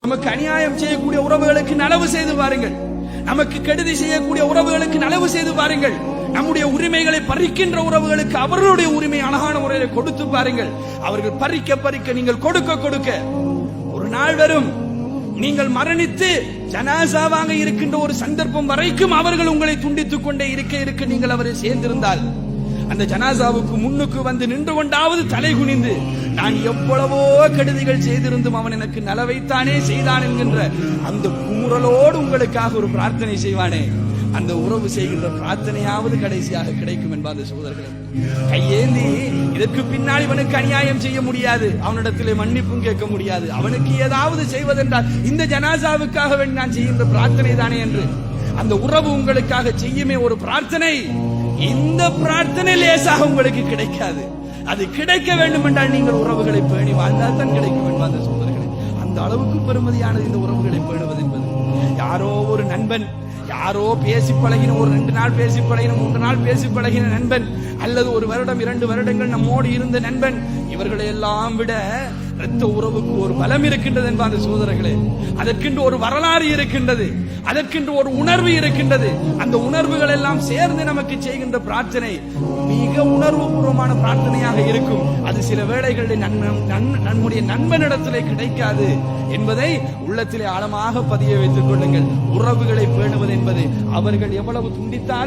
நமக்கு அநியாயம் செய்யக்கூடிய உறவுகளுக்கு நலவு செய்து பாருங்கள். நமக்கு கெடுதி செய்யக்கூடிய உறவுகளுக்கு நலவு செய்து பாருங்கள். நம்முடைய உரிமைகளை பறிக்கின்ற உறவுகளுக்கு அவர்களுடைய உரிமை அழகான முறையில் கொடுத்து பாருங்கள். அவர்கள் பறிக்க பறிக்க நீங்கள் கொடுக்க கொடுக்க ஒரு நாள் வரும், நீங்கள் மரணித்து ஜனாசாவாக இருக்கின்ற ஒரு சந்தர்ப்பம் வரைக்கும் அவர்கள் உங்களை துண்டித்துக் கொண்டே இருக்க நீங்கள் அவரை சேர்ந்திருந்தால் அந்த ஜனாசாவுக்கு முன்னுக்கு வந்து நின்று கொண்டாவது தலை குனிந்து நான் எவ்வளவோ கெடுதிகள் செய்திருந்தும் அவன் எனக்கு நலவைத்தானே செய்தான் என்கின்ற அந்த குமுறலோடு உங்களுக்காக ஒரு பிரார்த்தனை செய்வானே, அந்த உறவு செய்கின்ற பிரார்த்தனையாவது கடைசியாக கிடைக்கும் என்பாத சகோதரர்களே. கையேந்தி இதற்கு பின்னால் இவனுக்கு அநியாயம் செய்ய முடியாது, அவனிடத்திலே மன்னிப்பும் கேட்க முடியாது, அவனுக்கு ஏதாவது செய்வதென்றால் இந்த ஜனாசாவுக்காக வேண்டி நான் செய்கின்ற பிரார்த்தனை தானே என்று அந்த உறவு உங்களுக்காக செய்யுமே ஒரு பிரார்த்தனை. இந்த பிரார்த்தனை லேசாக உங்களுக்கு கிடைக்காது. அது கிடைக்க வேண்டும் என்றால் நீங்கள் உறவுகளை பேணி வாழ்ந்தால் தான் கிடைக்கும் என்பாத சகோதரர்களே. அந்த அளவுக்கு பெருமதியானது இந்த உறவுகளை பேணுவது என்பது. யாரோ ஒரு நண்பன், யாரோ பேசி பழகின, ஒரு 2 நாள் பேசி பழகின, 3 நாள் பேசி பழகின நண்பன், அல்லது 1 வருடம் 2 வருடங்கள் நம்மோடு இருந்த நண்பன், இவர்களை எல்லாம் விட இரத்த உறவுக்கு ஒரு பலம் இருக்கின்றது என்பாத சகோதரர்களே. அதற்கென்று ஒரு வரலாறு இருக்கின்றது, அதற்கென்று ஒரு உணர்வு இருக்கின்றது. அந்த உணர்வுகள் எல்லாம் சேர்ந்து நமக்கு செய்கின்ற பிரார்த்தனை மிக உணர்வு பூர்வமான பிரார்த்தனையாக இருக்கும். அது சில வேளைகளில் நம்முடைய நண்பனிடத்திலே கிடைக்காது என்பதை உள்ளத்திலே ஆழமாக பதிய வைத்துக் கொள்ளுங்கள். உறவுகளை பேணுவது என்பது அவர்கள் எவ்வளவு துண்டித்தால்